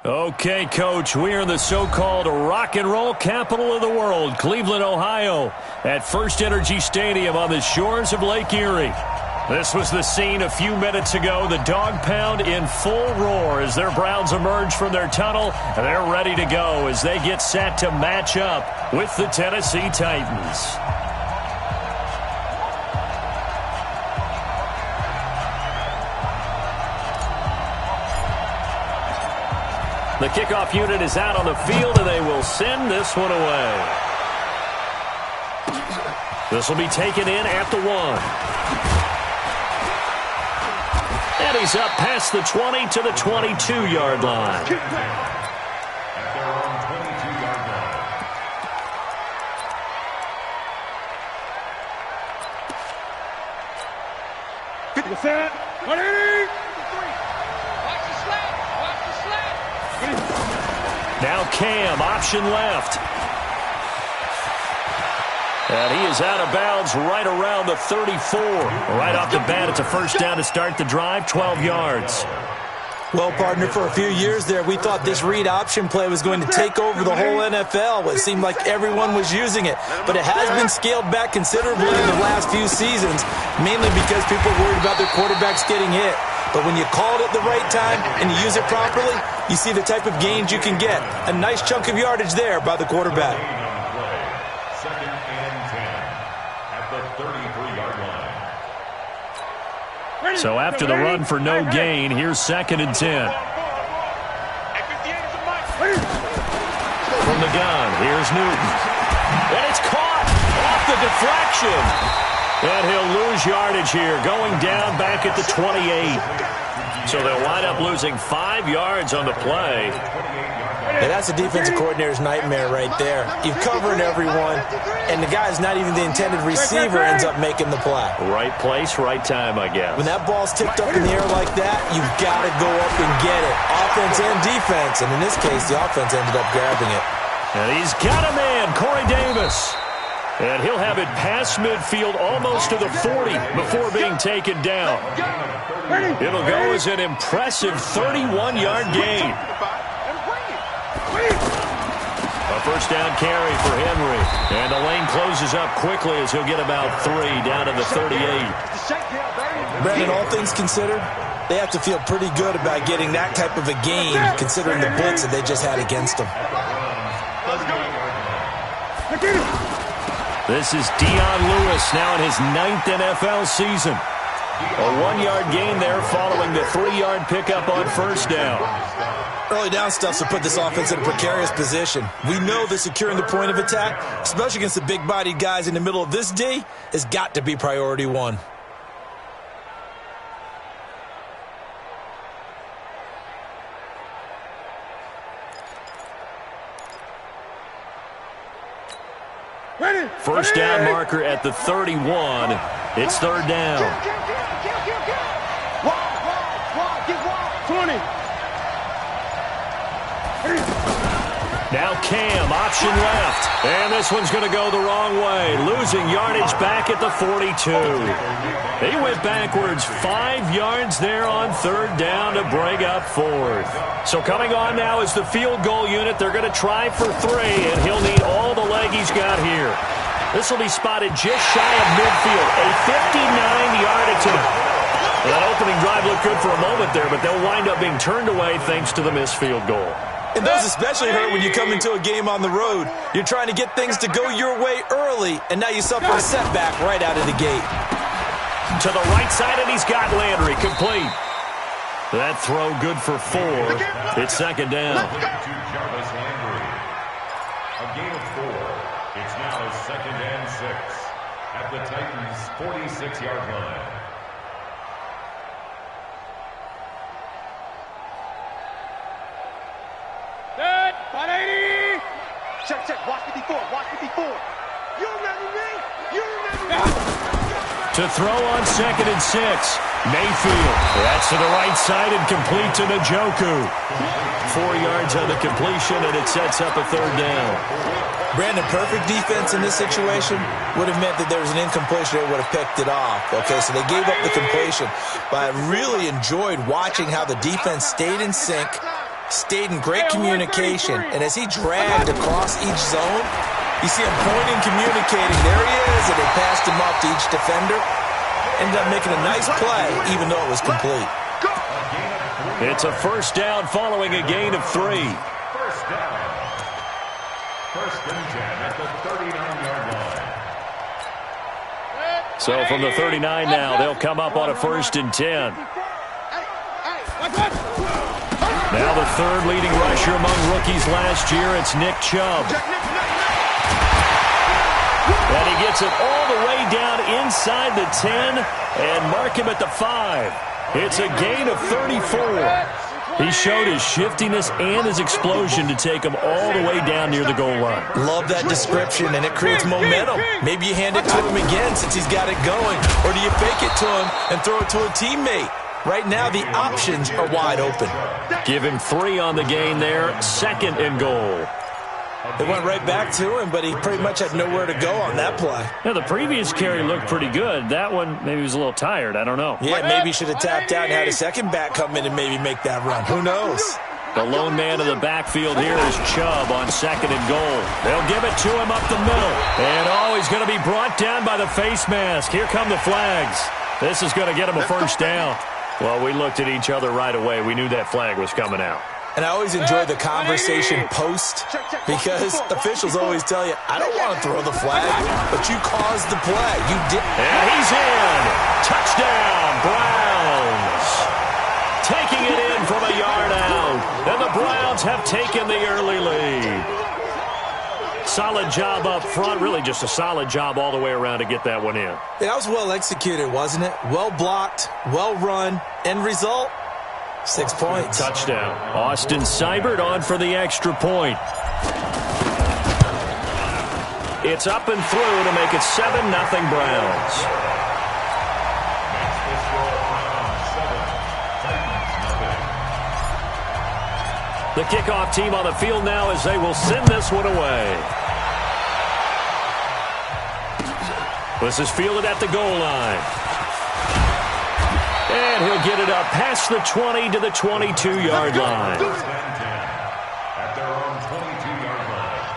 Okay, Coach, we are in the so-called rock and roll capital of the world, Cleveland, Ohio, at First Energy Stadium on the shores of Lake Erie. This was the scene a few minutes ago, the dog pound in full roar as their Browns emerge from their tunnel, and they're ready to go as they get set to match up with the Tennessee Titans. The kickoff unit is out on the field, and they will send this one away. This will be taken in at the 1. And he's up past the 20 to the 22-yard line. Set. 180. Now Cam, option left. And he is out of bounds right around the 34. Right off the bat, it's a first down to start the drive, 12 yards. Well, partner, for a few years there, we thought this read option play was going to take over the whole NFL. It seemed like everyone was using it, but it has been scaled back considerably in the last few seasons, mainly because people are worried about their quarterbacks getting hit. But when you call it at the right time and you use it properly, you see the type of gains you can get. A nice chunk of yardage there by the quarterback. Second and 10 at the 33-yard line. So after the run for no gain, here's second and 10. From the gun, here's Newton. And it's caught off the deflection. And he'll lose yardage here, going down back at the 28. So they'll wind up losing 5 yards on the play. Yeah, that's a defensive coordinator's nightmare right there. You're covering everyone, and the guy's not even the intended receiver ends up making the play. Right place, right time, I guess. When that ball's tipped up in the air like that, you've got to go up and get it. Offense and defense, and in this case, the offense ended up grabbing it. And he's got a man, Corey Davis. And he'll have it past midfield almost to the 40 before being taken down. It'll go as an impressive 31-yard gain. A first down carry for Henry. And the lane closes up quickly as he'll get about 3 down to the 38. Brandon, all things considered, they have to feel pretty good about getting that type of a gain considering the blitz that they just had against them. This is Dion Lewis now in his 9th NFL season. A 1-yard gain there following the 3-yard pickup on first down. Early down stuff to put this offense in a precarious position. We know that securing the point of attack, especially against the big-bodied guys in the middle of this D, has got to be priority 1. First down marker at the 31. It's third down. 20. Now Cam, option left. And this one's going to go the wrong way. Losing yardage back at the 42. He went backwards 5 yards there on third down to bring up fourth. So coming on now is the field goal unit. They're going to try for 3, and he'll need all the leg he's got here. This will be spotted just shy of midfield. A 59-yard attempt. That opening drive looked good for a moment there, but they'll wind up being turned away thanks to the missed field goal. And those especially hurt when you come into a game on the road. You're trying to get things to go your way early, and now you suffer a setback right out of the gate. To the right side, and he's got Landry complete. That throw good for 4. It's second down. To Jarvis Landry. A gain of 4. It's now second and 6 at the Titans' 46-yard line. Set. 180. Check. Watch 54. Watch 54. You remember me? You remember me? To throw on second and 6. Mayfield. That's to the right side and complete to Njoku. 4 yards on the completion, and it sets up a third down. Brandon, perfect defense in this situation would have meant that there was an incompletion. They would have picked it off. Okay, so they gave up the completion. But I really enjoyed watching how the defense stayed in sync, stayed in great communication, and as he dragged across each zone, you see him pointing, communicating. There he is, and they passed him off to each defender. Ended up making a nice play, even though it was complete. It's a first down following a gain of 3. First down. First and 10 at the 39-yard line. So from the 39 now, they'll come up on a first and 10. Now the third leading rusher among rookies last year, it's Nick Chubb. And he gets it all the way down inside the 10 and mark him at the 5. It's a gain of 34. He showed his shiftiness and his explosion to take him all the way down near the goal line. Love that description, and it creates momentum. Maybe you hand it to him again since he's got it going, or do you fake it to him and throw it to a teammate? Right now, the options are wide open. Give him 3 on the gain there, second and goal. They went right back to him, but he pretty much had nowhere to go on that play. Yeah, the previous carry looked pretty good. That one, maybe he was a little tired. I don't know. Yeah, maybe he should have tapped out and had a second back come in and maybe make that run. Who knows? The lone man in the backfield here is Chubb on second and goal. They'll give it to him up the middle. And, he's going to be brought down by the face mask. Here come the flags. This is going to get him a first down. Well, we looked at each other right away. We knew that flag was coming out. And I always enjoy the conversation post because officials always tell you, I don't want to throw the flag, but you caused the play. You did. And he's in. Touchdown, Browns. Taking it in from a yard out. And the Browns have taken the early lead. Solid job up front. Really just a solid job all the way around to get that one in. That was well executed, wasn't it? Well blocked, well run. End result? 6 points. Touchdown. Austin Seibert on for the extra point. It's up and through to make it 7-0 Browns. The kickoff team on the field now as they will send this one away. This is fielded at the goal line. And he'll get it up past the 20 to the 22-yard line. At their own 22-yard line.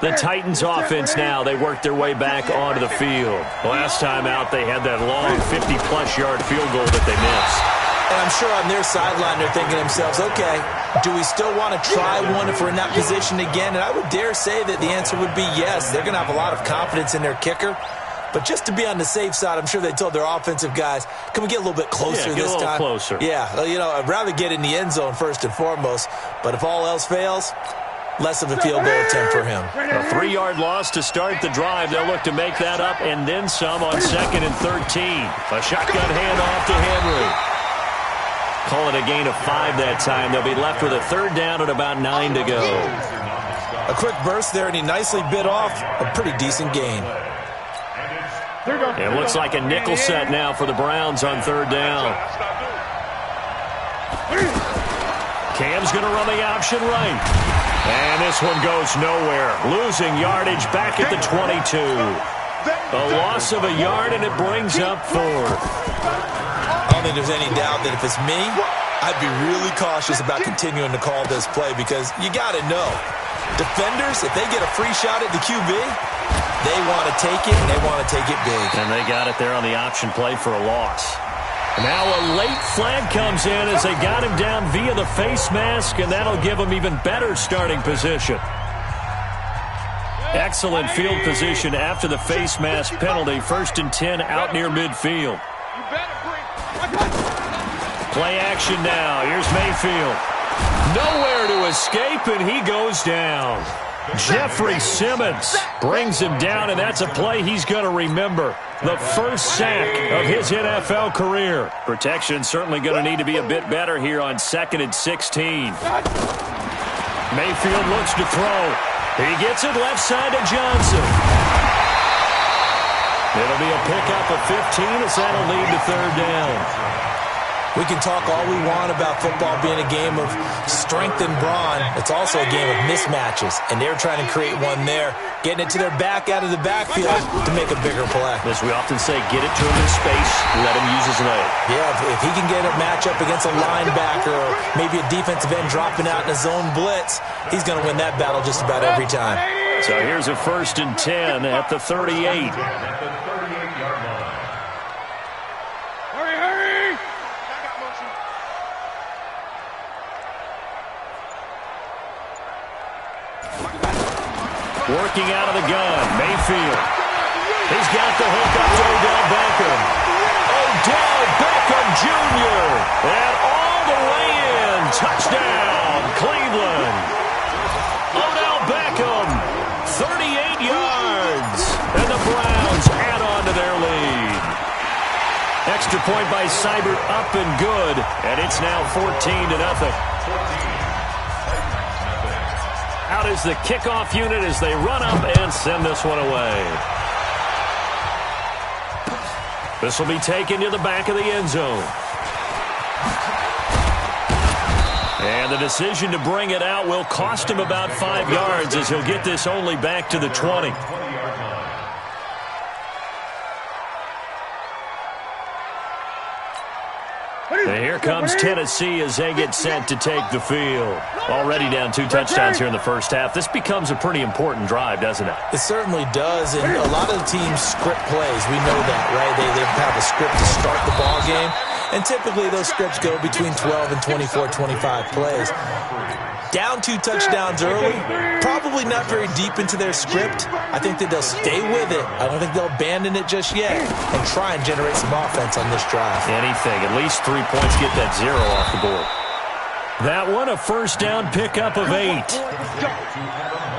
The Titans offense now, they work their way back onto the field. Last time out, they had that long 50-plus yard field goal that they missed. And I'm sure on their sideline they're thinking to themselves, okay, do we still want to try one if we're in that position again? And I would dare say that the answer would be yes. They're going to have a lot of confidence in their kicker. But just to be on the safe side, I'm sure they told their offensive guys, can we get a little bit closer this time? Closer. Yeah, I'd rather get in the end zone first and foremost. But if all else fails, less of a field goal attempt for him. A 3-yard loss to start the drive. They'll look to make that up and then some on 2nd and 13. A shotgun handoff to Henry. Call it a gain of 5 that time. They'll be left with a 3rd down and about 9 to go. A quick burst there, and he nicely bit off a pretty decent gain. It looks like a nickel set now for the Browns on 3rd down. Cam's going to run the option right. And this one goes nowhere. Losing yardage back at the 22. A loss of a yard, and it brings up 4th. I don't think there's any doubt that if it's me, I'd be really cautious about continuing to call this play because you got to know, defenders, if they get a free shot at the QB, they want to take it, and they want to take it big. And they got it there on the option play for a loss. Now a late flag comes in as they got him down via the face mask, and that'll give him even better starting position. Excellent field position after the face mask penalty. 1st and 10 out near midfield. Play action now. Here's Mayfield. Nowhere to escape, and he goes down. Jeffrey Simmons brings him down, and that's a play he's going to remember. The first sack of his NFL career. Protection certainly going to need to be a bit better here on 2nd and 16. Mayfield looks to throw. He gets it left side to Johnson. It'll be a pickup of 15 as that'll lead to 3rd down. We can talk all we want about football being a game of strength and brawn. It's also a game of mismatches, and they're trying to create one there, getting it to their back out of the backfield to make a bigger play. As we often say, get it to him in space, let him use his leg. Yeah, if he can get a matchup against a linebacker or maybe a defensive end dropping out in a zone blitz, he's going to win that battle just about every time. So here's a 1st and 10 at the 38. Working out of the gun, Mayfield. He's got the hook up to Odell Beckham. Odell Beckham Jr. And all the way in. Touchdown, Cleveland. Odell Beckham, 38 yards. And the Browns add on to their lead. Extra point by Seibert, up and good. And it's now 14-0. Out is the kickoff unit as they run up and send this one away. This will be taken to the back of the end zone. And the decision to bring it out will cost him about 5 yards as he'll get this only back to the 20. And here comes Tennessee as they get set to take the field. Already down 2 touchdowns here in the first half. This becomes a pretty important drive, doesn't it? It certainly does, and a lot of the teams script plays. We know that, right? They have a script to start the ball game, and typically those scripts go between 12 and 24, 25 plays. Down 2 touchdowns early, probably not very deep into their script. I think that they'll stay with it. I don't think they'll abandon it just yet and try and generate some offense on this drive. Anything, at least 3 points, get that 0 off the board. That one, a first down pickup of 8.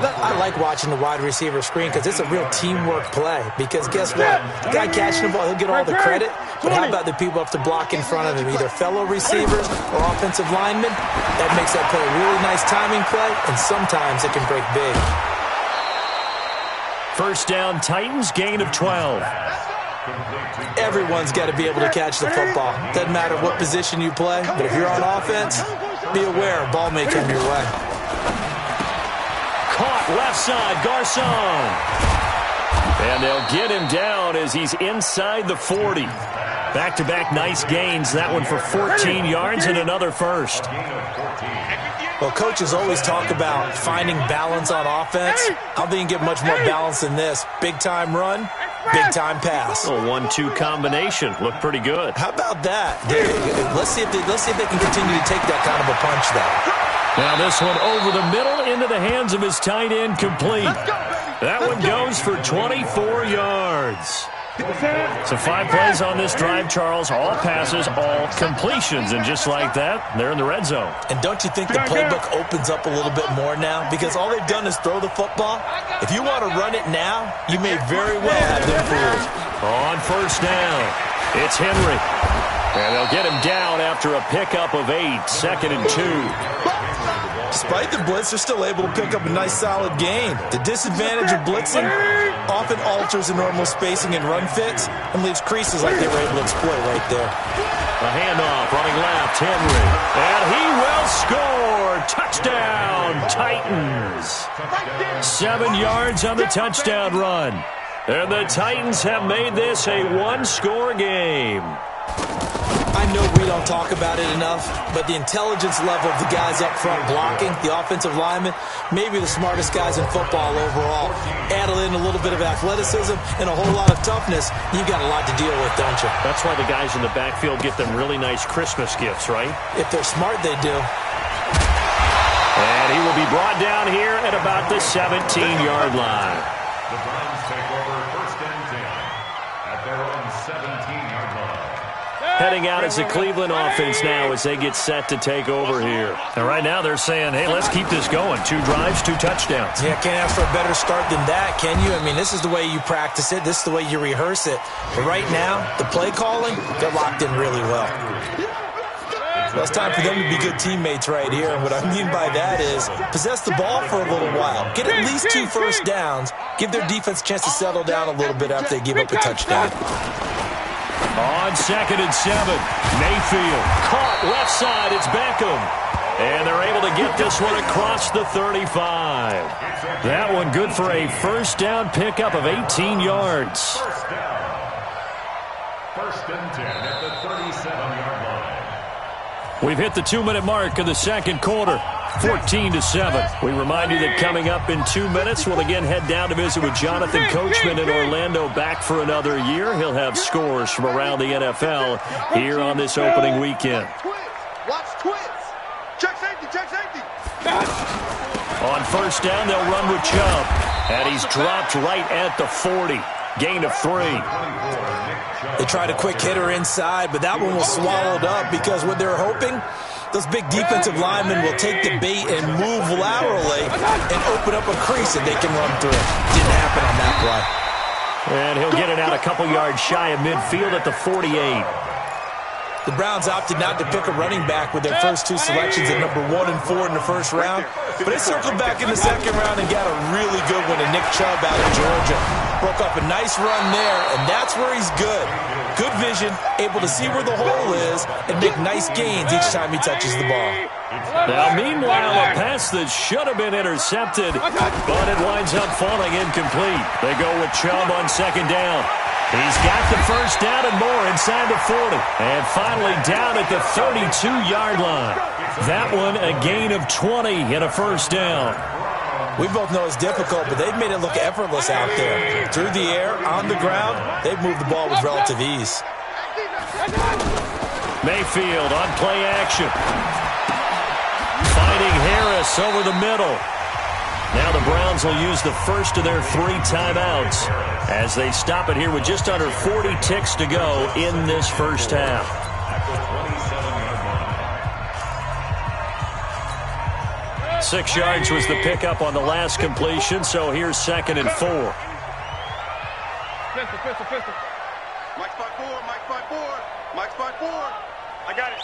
I like watching the wide receiver screen because it's a real teamwork play. Because guess what? The guy catching the ball, he'll get all the credit. But how about the people up to block in front of him, either fellow receivers or offensive linemen? That makes that play a really nice timing play, and sometimes it can break big. First down, Titans, gain of 12. Everyone's got to be able to catch the football. Doesn't matter what position you play, but if you're on offense, be aware a ball may come your way. Caught left side, Garcon. And they'll get him down as he's inside the 40. Back-to-back nice gains. That one for 14 yards and another first. Well, coaches always talk about finding balance on offense. I don't think you can get much more balance than this. Big-time run, big-time pass. A 1-2 combination. Looked pretty good. How about that? Let's see if they can continue to take that kind of a punch, though. Now this one over the middle into the hands of his tight end, complete. That one goes for 24 yards. So 5 plays on this drive, Charles. All passes, all completions. And just like that, they're in the red zone. And don't you think the playbook opens up a little bit more now? Because all they've done is throw the football. If you want to run it now, you may very well have them fooled. On first down, it's Henry. And they'll get him down after a pickup of 8, 2nd and 2. Despite the blitz, they're still able to pick up a nice, solid gain. The disadvantage of blitzing often alters the normal spacing and run fits and leaves creases like they were able to exploit right there. A handoff, running left, Henry. And he will score. Touchdown, Titans. 7 yards on the touchdown run. And the Titans have made this a 1-score game. I know we don't talk about it enough, but the intelligence level of the guys up front blocking, the offensive linemen, maybe the smartest guys in football overall. Add in a little bit of athleticism and a whole lot of toughness, you've got a lot to deal with, don't you? That's why the guys in the backfield get them really nice Christmas gifts, right? If they're smart, they do. And he will be brought down here at about the 17-yard line. The Browns take over 1st and 10 at their own 17-yard line. Heading out as the Cleveland offense now as they get set to take over here. And right now they're saying, hey, let's keep this going. 2 drives, 2 touchdowns. Yeah, can't ask for a better start than that, can you? I mean, this is the way you practice it. This is the way you rehearse it. But right now, the play calling, they're locked in really well. Well, it's time for them to be good teammates right here. And what I mean by that is possess the ball for a little while. Get at least 2 first downs. Give their defense a chance to settle down a little bit after they give up a touchdown. On 2nd and 7, Mayfield caught left side. It's Beckham. And they're able to get this one across the 35. That one good for a first down pickup of 18 yards. First down. First and 10 at the 37-yard line. We've hit the 2-minute mark of the second quarter. 14-7. We remind you that coming up in 2 minutes, we'll again head down to visit with Jonathan Coachman in Orlando, back for another year. He'll have scores from around the NFL here on this opening weekend. Watch twins. Check safety, check safety. On first down, they'll run with Chubb. And he's dropped right at the 40. Gain of 3. They tried a quick hitter inside, but that one was swallowed up because what they're hoping, those big defensive linemen will take the bait and move laterally and open up a crease that they can run through. Didn't happen on that play. And he'll get it out a couple yards shy of midfield at the 48. The Browns opted not to pick a running back with their first 2 selections at number 1 and 4 in the first round, but they circled back in the second round and got a really good one to Nick Chubb out of Georgia. Broke up a nice run there, and that's where he's good. Good vision, able to see where the hole is, and make nice gains each time he touches the ball. Now, meanwhile, a pass that should have been intercepted, but it winds up falling incomplete. They go with Chubb on second down. He's got the first down and more inside the 40. And finally down at the 32-yard line. That one a gain of 20 and a first down. We both know it's difficult, but they've made it look effortless out there. Through the air, on the ground, they've moved the ball with relative ease. Mayfield on play action. Finding Harris over the middle. Now the Browns will use the first of their 3 timeouts as they stop it here with just under 40 ticks to go in this first half. 6 yards was the pickup on the last completion, so here's 2nd and 4. Pistol. Mike 5-4, Mike 5-4, Mike 5-4. I got it.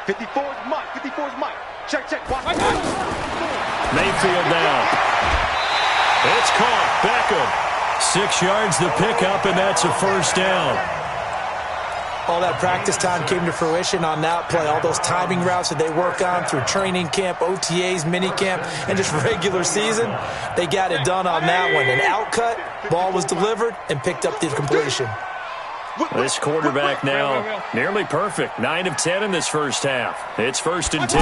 54 is Mike, 54 is Mike. Check. Watch. Mayfield now. It's caught. Beckham. 6 yards the pickup, and that's a first down. All that practice time came to fruition on that play. All those timing routes that they work on through training camp, OTAs, minicamp, and just regular season, they got it done on that one. An outcut, ball was delivered, and picked up the completion. This quarterback now nearly perfect. 9 of 10 in this first half. It's 1st and 10.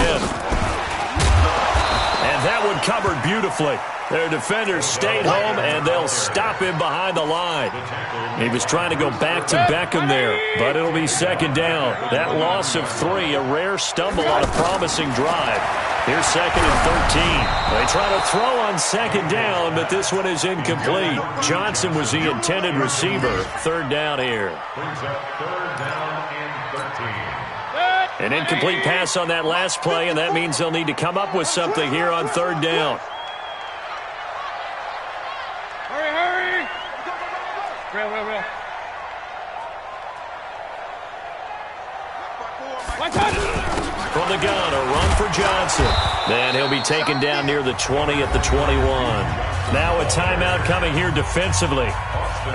And that one covered beautifully. Their defenders stayed home, and they'll stop him behind the line. He was trying to go back to Beckham there, but it'll be 2nd down. That loss of 3, a rare stumble on a promising drive. Here's 2nd and 13. They try to throw on 2nd down, but this one is incomplete. Johnson was the intended receiver. 3rd down here. Brings up 3rd down and 13. An incomplete pass on that last play, and that means they'll need to come up with something here on 3rd down. Hurry. Real. From the gun, a run for Johnson. Then he'll be taken down near the 20 at the 21. Now a timeout coming here defensively.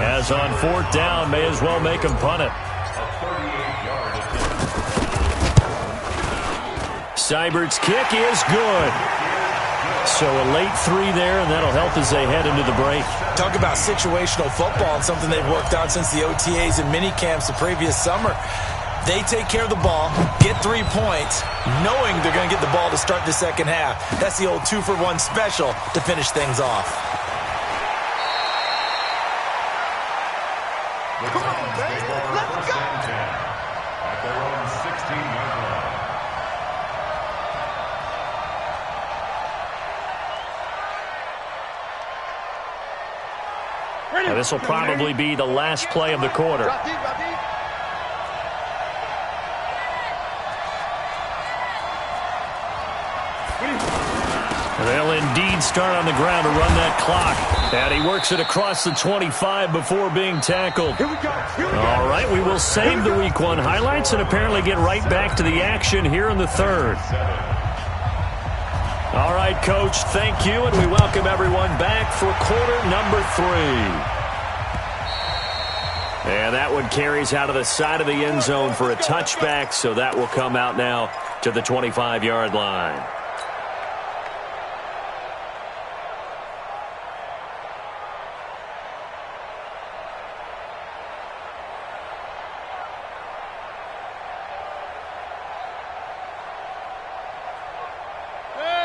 As on 4th down, may as well make him punt it. Seibert's kick is good. So a late 3 there, and that'll help as they head into the break. Talk about situational football and something they've worked on since the OTAs and minicamps the previous summer. They take care of the ball, get 3 points, knowing they're going to get the ball to start the second half. That's the old 2-for-1 special to finish things off. Come on, baby. Let's go. At their own 16-yard line. Now, this will probably be the last play of the quarter. Drop deep. They'll indeed start on the ground to run that clock. And he works it across the 25 before being tackled. Here we go. All right, we will save the Week 1 highlights and apparently get right back to the action here in the 3rd. All right, Coach, thank you, and we welcome everyone back for quarter number 3. And that one carries out of the side of the end zone for a touchback, so that will come out now to the 25-yard line.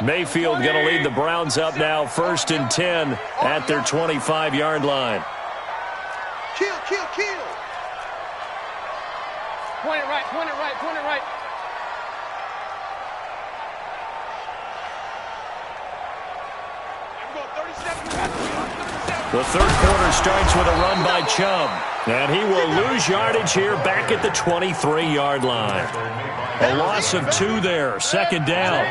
Mayfield going to lead the Browns up now, 1st and 10 at their 25-yard line. Kill. Point it right. The third quarter starts with a run by Chubb, and he will lose yardage here back at the 23-yard line. A loss of 2 there, 2nd down.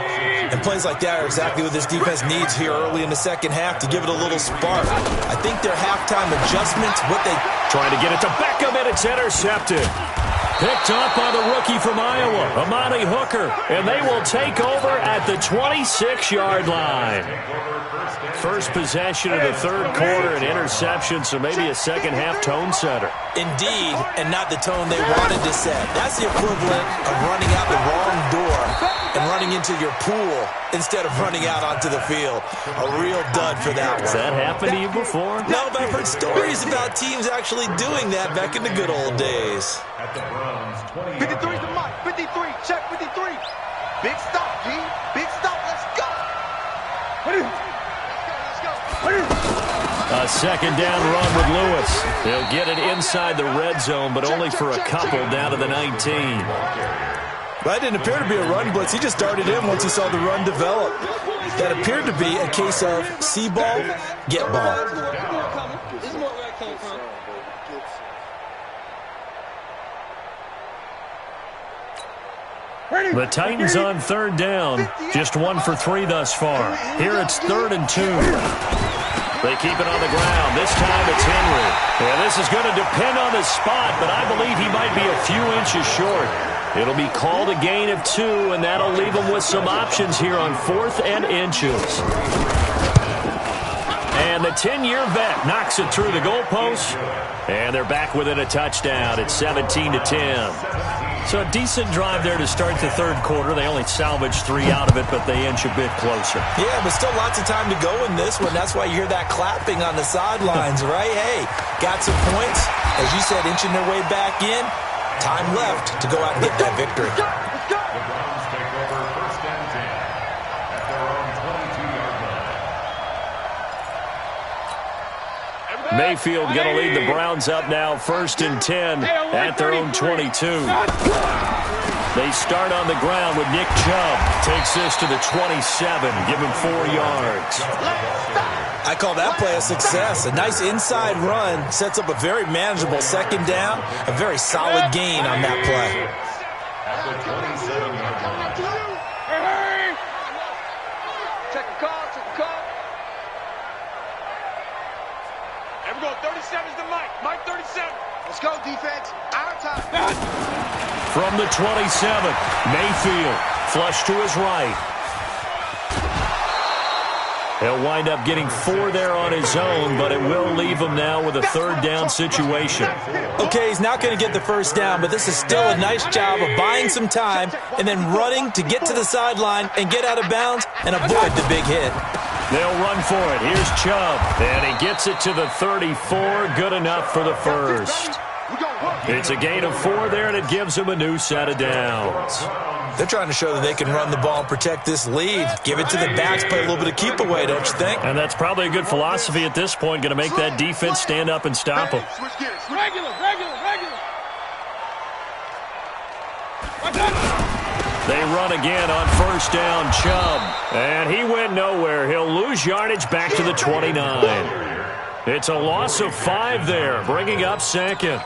And plays like that are exactly what this defense needs here early in the second half to give it a little spark. I think their halftime adjustments, what they... Trying to get it to Beckham, and it's intercepted. Picked up by the rookie from Iowa, Amani Hooker, and they will take over at the 26-yard line. First possession of the third quarter, an interception, so maybe a second-half tone setter. Indeed, and not the tone they wanted to set. That's the equivalent of running out the wrong door and running into your pool instead of running out onto the field. A real dud for that one. Has that happened to you before? No, but I've heard stories about teams actually doing that back in the good old days. At the Browns, 20. 53 is the mark. 53. Check 53. Big stop, G. Big stop. Let's go. A second down run with Lewis. He'll get it inside the red zone, but only for a couple down to the 19. That didn't appear to be a run blitz. He just darted in once he saw the run develop. That appeared to be a case of see ball, get ball. The Titans on 3rd down. Just 1 for 3 thus far. Here it's 3rd and 2. They keep it on the ground. This time it's Henry. Yeah, this is going to depend on the spot, but I believe he might be a few inches short. It'll be called a gain of 2, and that'll leave them with some options here on 4th and inches. And the 10-year vet knocks it through the goalpost, and they're back within a touchdown. It's 17-10. So a decent drive there to start the third quarter. They only salvaged 3 out of it, but they inch a bit closer. Yeah, but still lots of time to go in this one. That's why you hear that clapping on the sidelines, right? Hey, got some points. As you said, inching their way back in. Time left to go out and get that victory. The Browns take over 1st and 10 at their own 22-yard line. Mayfield going to lead the Browns up now, 1st and 10 at their own 22. They start on the ground with Nick Chubb. Takes this to the 27, give him 4 yards. I call that play a success. A nice inside run sets up a very manageable 2nd down. A very solid gain on that play. At the 27-yard line. Check the call. There we go. 37 is the mic. Mike 37. Let's go, defense. Our time. From the 27, Mayfield flush to his right. He'll wind up getting 4 there on his own, but it will leave him now with a 3rd down situation. Okay, he's not going to get the 1st down, but this is still a nice job of buying some time and then running to get to the sideline and get out of bounds and avoid the big hit. They'll run for it. Here's Chubb, and he gets it to the 34. Good enough for the first. It's a gain of 4 there, and it gives him a new set of downs. They're trying to show that they can run the ball and protect this lead. Give it to the backs, play a little bit of keep away, don't you think? And that's probably a good philosophy at this point, going to make that defense stand up and stop them. Regular. They run again on 1st down, Chubb. And he went nowhere. He'll lose yardage back to the 29. It's a loss of 5 there, bringing up 2nd.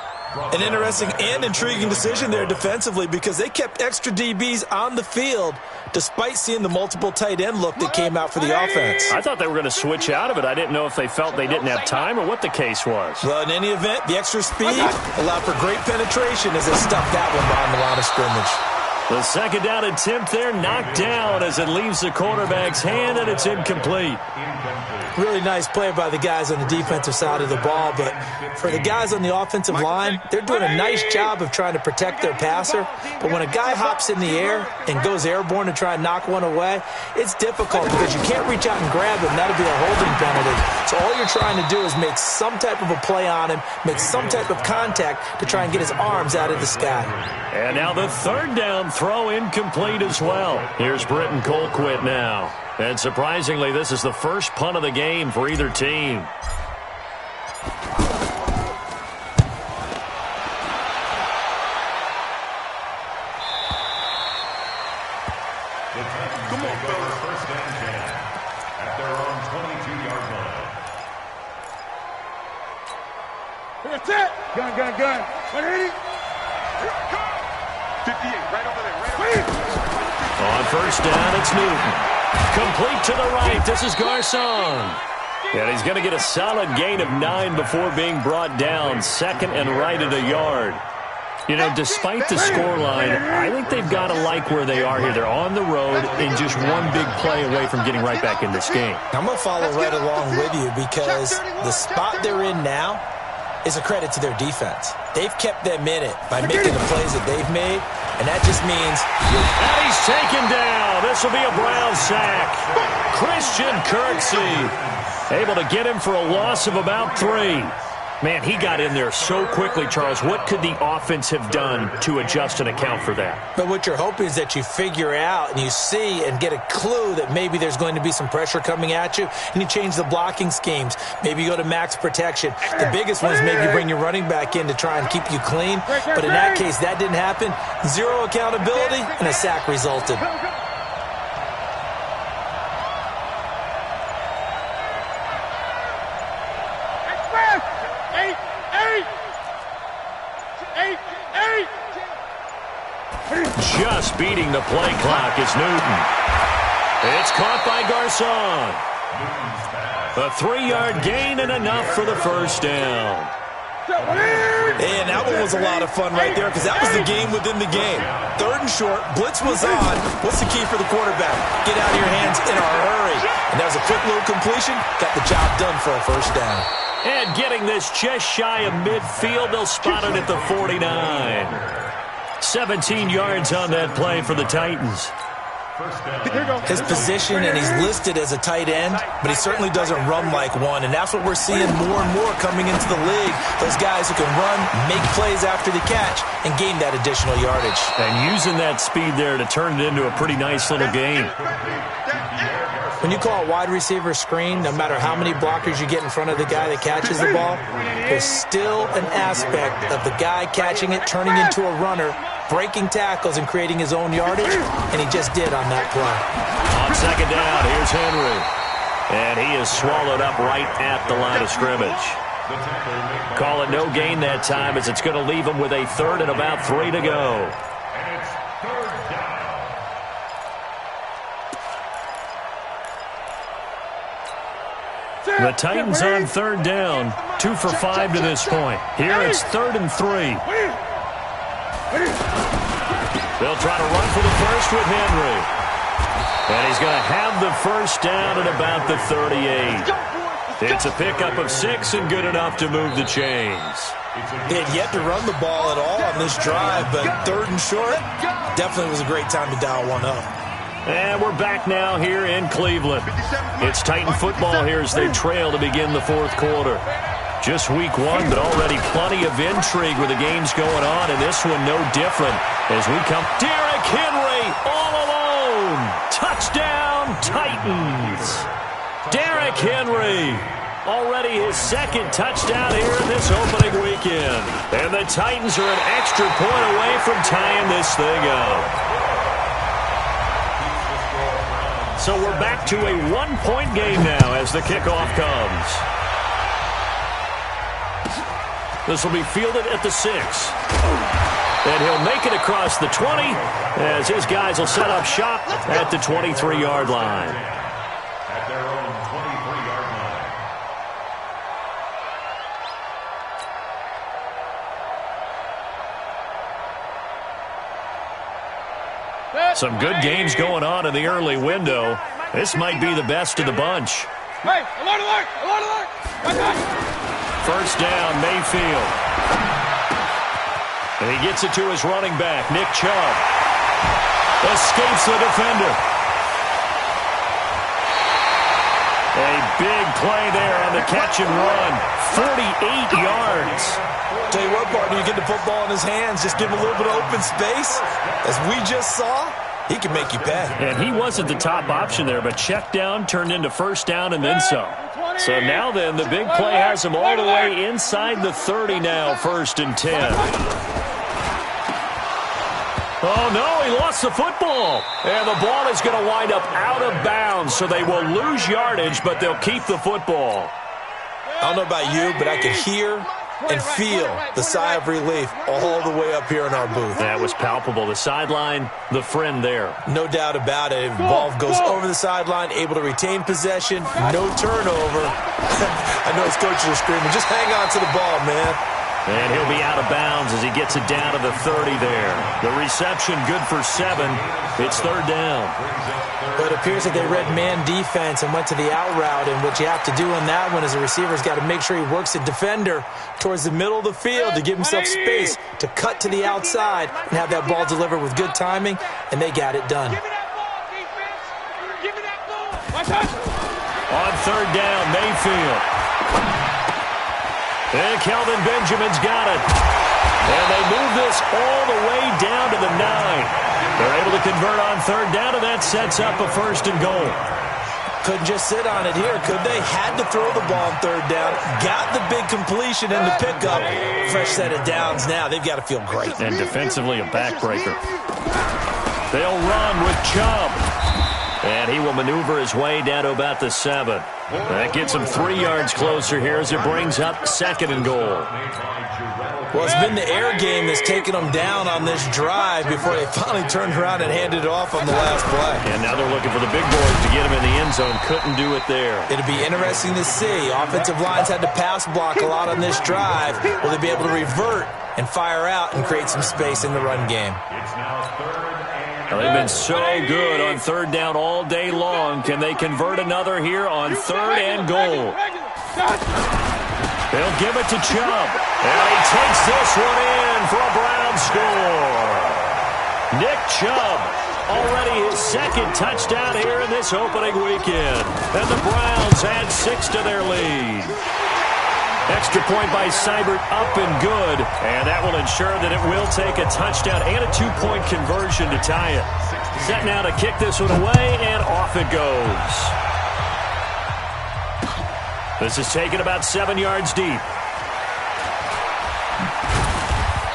An interesting and intriguing decision there defensively because they kept extra DBs on the field despite seeing the multiple tight end look that came out for the offense. I thought they were going to switch out of it. I didn't know if they felt they didn't have time or what the case was. Well, in any event, the extra speed allowed for great penetration as they stuffed that one behind the line of scrimmage. The 2nd down attempt there knocked down as it leaves the quarterback's hand, and it's incomplete. Really nice play by the guys on the defensive side of the ball, but for the guys on the offensive line, they're doing a nice job of trying to protect their passer. But when a guy hops in the air and goes airborne to try and knock one away, it's difficult because you can't reach out and grab him. That'll be a holding penalty. So all you're trying to do is make some type of a play on him, make some type of contact to try and get his arms out of the sky. And now the third down throw incomplete as well. Here's Britton Colquitt now. And surprisingly, this is the first punt of the game for either team. Come on, fellas. First and 10 at their own 22-yard line. That's it. Gun. 180. 58, right over there, right over there. On first down, it's Newton. Complete to the right. This is Garcon. And he's going to get a solid gain of 9 before being brought down. Second and right at a yard. You know, despite the scoreline, I think they've got to like where they are here. They're on the road and just one big play away from getting right back in this game. I'm going to follow right along with you because the spot they're in now is a credit to their defense. They've kept them in it by making the plays that they've made, and that just means and he's taken down. This will be a Brown sack. Christian Kirksey able to get him for a loss of about 3. Man, he got in there so quickly, Charles. What could the offense have done to adjust and account for that? But what you're hoping is that you figure out and you see and get a clue that maybe there's going to be some pressure coming at you, and you change the blocking schemes. Maybe you go to max protection. The biggest one is maybe bring your running back in to try and keep you clean. But in that case, that didn't happen. 0 accountability, and a sack resulted. Just beating the play clock is Newton. It's caught by Garcon. A 3-yard gain and enough for the first down. And that one was a lot of fun right there because that was the game within the game. 3rd and short, blitz was on. What's the key for the quarterback? Get out of your hands in a hurry. And that was a quick little completion. Got the job done for a first down. And getting this just shy of midfield, they'll spot it at the 49. 17 yards on that play for the Titans. His position, and he's listed as a tight end, but he certainly doesn't run like one, and that's what we're seeing more and more coming into the league. Those guys who can run, make plays after the catch, and gain that additional yardage. And using that speed there to turn it into a pretty nice little game. When you call a wide receiver screen, no matter how many blockers you get in front of the guy that catches the ball, there's still an aspect of the guy catching it, turning into a runner, breaking tackles and creating his own yardage, and he just did on that play. On second down, here's Henry. And he is swallowed up right at the line of scrimmage. Call it no gain that time as it's going to leave him with a 3rd and about 3 to go. And it's 3rd down. The Titans on 3rd down, 2 for 5 to this point. Here it's 3rd and 3. They'll try to run for the first with Henry. And he's going to have the first down at about the 38. It's a pickup of 6 and good enough to move the chains. They had yet to run the ball at all on this drive, but 3rd and short definitely was a great time to dial one up. And we're back now here in Cleveland. It's Titan football here as they trail to begin the 4th quarter. Just week 1, but already plenty of intrigue with the games going on, and this one no different as we come. Derrick Henry all alone. Touchdown, Titans. Derrick Henry, already his 2nd touchdown here in this opening weekend. And the Titans are an extra point away from tying this thing up. So we're back to a 1-point game now as the kickoff comes. This will be fielded at the 6. And he'll make it across the 20 as his guys will set up shop at the 23-yard line. At their own 23-yard line. Some good games going on in the early window. This might be the best of the bunch. Hey, alert, alert, alert, alert. First down, Mayfield. And he gets it to his running back, Nick Chubb. Escapes the defender. A big play there on the catch and run. 48 yards. Tell you what, partner, you get the football in his hands, just give him a little bit of open space. As we just saw, he can make you pay. And he wasn't the top option there, but check down turned into first down and then some. So now then, the big play has him all the way inside the 30 now, 1st and 10. Oh, no, he lost the football. And the ball is going to wind up out of bounds, so they will lose yardage, but they'll keep the football. I don't know about you, but I could hear and feel the sigh of relief all the way up here in our booth. That was palpable. The sideline, the friend there. No doubt about it. The ball goes over the sideline, able to retain possession, no turnover. I know his coaches are screaming, just hang on to the ball, man. And he'll be out of bounds as he gets it down to the 30 there. The reception good for 7. It's 3rd down. But it appears that they read man defense and went to the out route, and what you have to do on that one is a receiver's got to make sure he works the defender towards the middle of the field to give himself space to cut to the outside and have that ball delivered with good timing, and they got it done. Give me that ball, defense. Give me that ball. On 3rd down, Mayfield. And Kelvin Benjamin's got it. And they move this all the way down to the 9. They're able to convert on 3rd down, and that sets up a 1st and goal. Couldn't just sit on it here, could they? Had to throw the ball on 3rd down. Got the big completion in the pickup. Fresh set of downs now. They've got to feel great. And defensively, a backbreaker. They'll run with Chubb. And he will maneuver his way down to about the 7. That gets him 3 yards closer here as it brings up 2nd and goal. Well, it's been the air game that's taken them down on this drive before they finally turned around and handed it off on the last play. And now they're looking for the big boys to get him in the end zone. Couldn't do it there. It'll be interesting to see. Offensive lines had to pass block a lot on this drive. Will they be able to revert and fire out and create some space in the run game? It's now 3rd and They've been so good on 3rd down all day long. Can they convert another here on 3rd and goal? They'll give it to Chubb. And he takes this one in for a Brown score. Nick Chubb, already his 2nd touchdown here in this opening weekend. And the Browns add 6 to their lead. Extra point by Seibert up and good. And that will ensure that it will take a touchdown and a 2-point conversion to tie it. Set now to kick this one away, and off it goes. This is taken about 7 yards deep.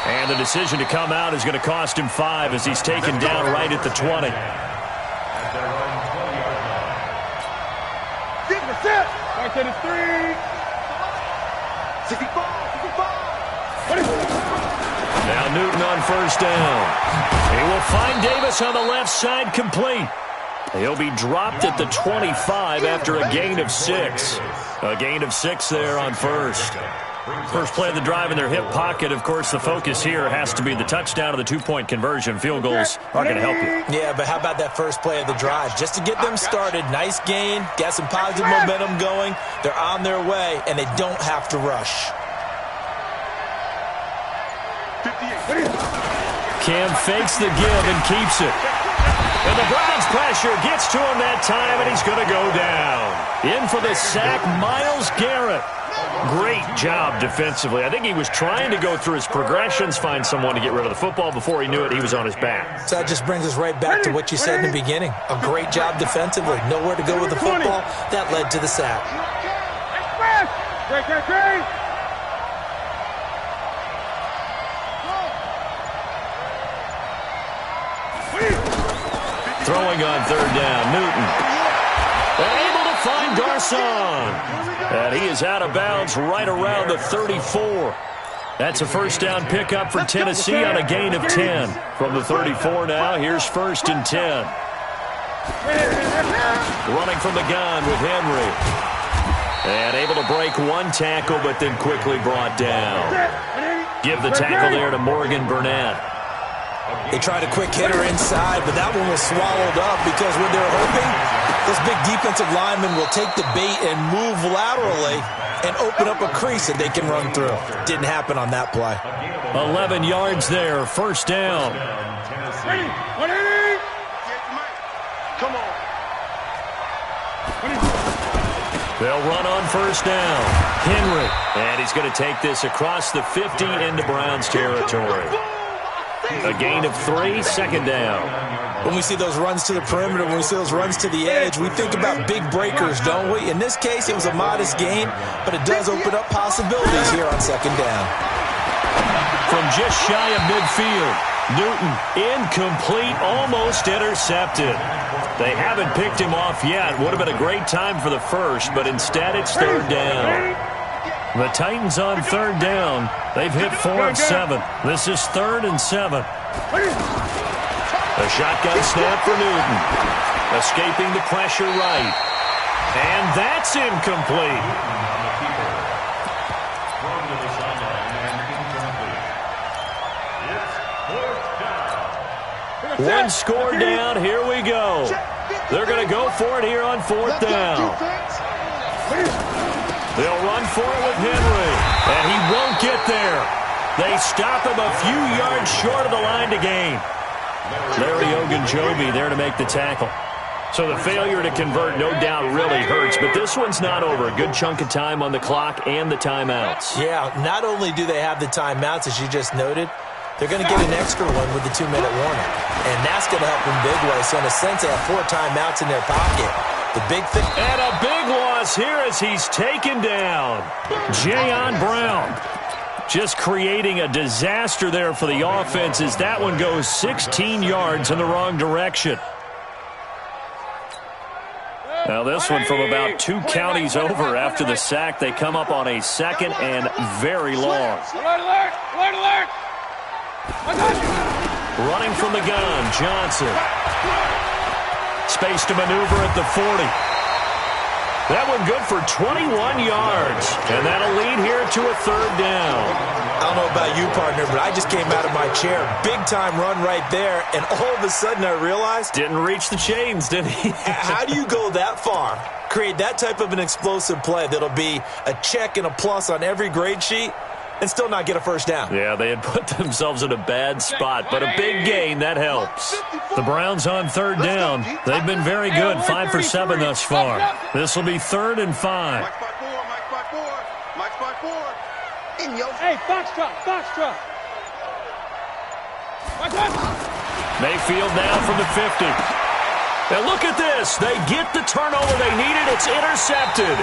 And the decision to come out is going to cost him 5 as he's taken down right at the 20. Get the set. Back to the 3. 65. Now Newton on 1st down. He will find Davis on the left side, complete. He'll be dropped at the 25 after a gain of 6. A gain of 6 there on 1st. First play of the drive in their hip pocket. Of course, the focus here has to be the touchdown or the 2-point conversion. Field goals aren't going to help you. Yeah, but how about that first play of the drive? Just to get them started, nice gain, got some positive momentum going. They're on their way, and they don't have to rush. Cam fakes the give and keeps it. And the Browns pressure gets to him that time, and he's going to go down. In for the sack, Myles Garrett. Great job defensively. I think he was trying to go through his progressions, find someone to get rid of the football. Before he knew it, he was on his back. So that just brings us right back to what you said in the beginning. A great job defensively. Nowhere to go with the football. That led to the sack. Great. Throwing on 3rd down, Newton. Able to find Garcon. And he is out of bounds right around the 34. That's a 1st down pickup for Tennessee on a gain of 10. From the 34 now, here's 1st and 10. Running from the gun with Henry. And able to break one tackle, but then quickly brought down. Give the tackle there to Morgan Burnett. They tried a quick hitter inside, but that one was swallowed up because when they were hoping Those big defensive linemen will take the bait and move laterally and open up a crease that they can run through. Didn't happen on that play. 11 yards there, first down. Ready? Come on. They'll run on first down. Henry, and he's going to take this across the 50 into Browns territory. A gain of 3, second down. When we see those runs to the perimeter, when we see those runs to the edge, we think about big breakers, don't we? In this case, it was a modest gain, but it does open up possibilities here on second down. From just shy of midfield, Newton incomplete, almost intercepted. They haven't picked him off yet. Would have been a great time for the first, but instead it's third down. The Titans on third down. They've hit 4 of 7. This is 3rd and 7. A shotgun snap for Newton. Escaping the pressure right. And that's incomplete. One score down. Here we go. They're going to go for it here on 4th down. They'll run for it with Henry, and he won't get there. They stop him a few yards short of the line to gain. Larry Ogunjobi there to make the tackle. So the failure to convert no doubt really hurts, but this one's not over. A good chunk of time on the clock and the timeouts. Yeah, not only do they have the timeouts, as you just noted, they're going to get an extra one with the 2-minute warning. And that's going to help them big way. So in a sense, they have 4 timeouts in their pocket. The big thing. And a big loss here as he's taken down. Jayon Brown just creating a disaster there for the offense as that one goes 16 yards in the wrong direction. Now this one from about 2 counties over after the sack. They come up on a 2nd and very long. Alert, alert, alert, alert. Running from the gun, Johnson. Space to maneuver at the 40. That one good for 21 yards. And that'll lead here to a 3rd down. I don't know about you, partner, but I just came out of my chair. Big-time run right there, and all of a sudden I realized... Didn't reach the chains, did he? How do you go that far? Create that type of an explosive play that'll be a check and a plus on every grade sheet and still not get a first down. Yeah, they had put themselves in a bad spot, but a big gain, that helps. The Browns on 3rd down. They've been very good, 5 for 7 thus far. This will be 3rd and 5. Mike 5-4. Mike 5-4. In your... Hey, Foxtrot, Foxtrot. Mayfield now from the 50. Now look at this. They get the turnover they needed. It's intercepted.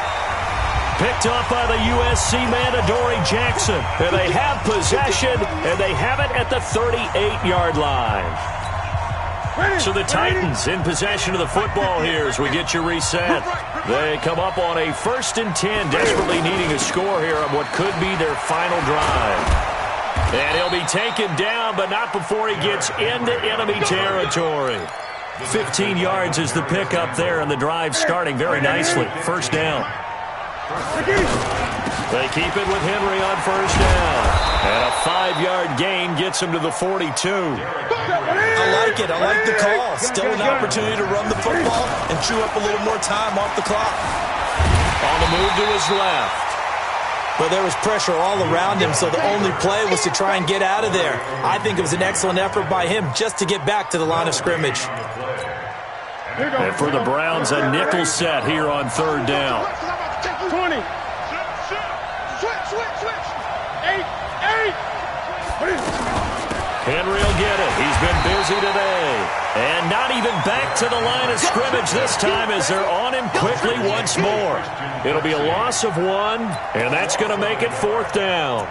Picked up by the USC man, Adoree Jackson. And they have possession, and they have it at the 38-yard line. So the Titans in possession of the football here as we get you reset. They come up on a 1st and 10, desperately needing a score here on what could be their final drive. And he'll be taken down, but not before he gets into enemy territory. 15 yards is the pickup there, and the drive starting very nicely. 1st down. They keep it with Henry on 1st down. And a 5-yard gain gets him to the 42. I like it. I like the call. Still an opportunity to run the football and chew up a little more time off the clock. On the move to his left. But there was pressure all around him, so the only play was to try and get out of there. I think it was an excellent effort by him just to get back to the line of scrimmage. And for the Browns, a nickel set here on 3rd down. 20. Switch. 8. Henry will get it. He's been busy today. And not even back to the line of scrimmage this time as they're on him quickly once more. It'll be a loss of 1, and that's going to make it 4th down.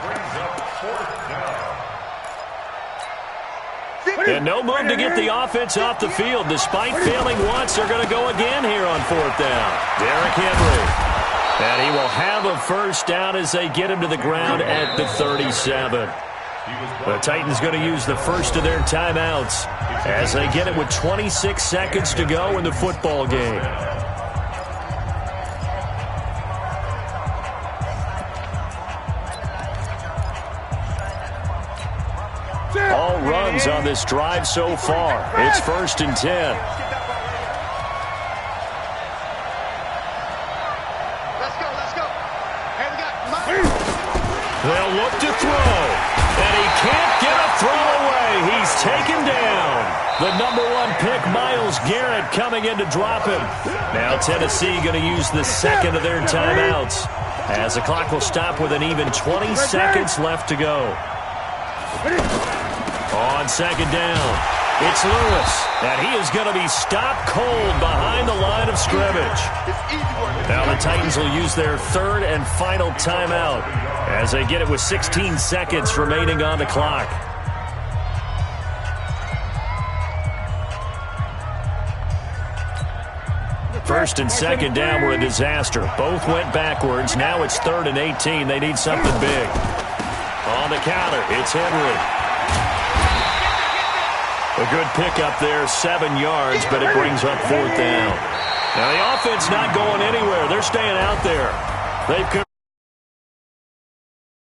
And no move to get the offense off the field. Despite failing once, they're going to go again here on 4th down. Derrick Henry. And he will have a 1st down as they get him to the ground at the 37. The Titans going to use the first of their timeouts as they get it with 26 seconds to go in the football game. All runs on this drive so far. It's 1st and 10. They'll look to throw. And he can't get a throw away. He's taken down. The number 1 pick, Myles Garrett, coming in to drop him. Now Tennessee going to use the second of their timeouts, as the clock will stop with an even 20 seconds left to go. On second down, it's Lewis, and he is going to be stopped cold behind the line of scrimmage. Now the Titans will use their third and final timeout as they get it with 16 seconds remaining on the clock. First and second down were a disaster. Both went backwards. Now it's 3rd and 18. They need something big. On the counter, it's Henry. A good pickup there, 7 yards, but it brings up 4th down. Now the offense not going anywhere. They're staying out there. They've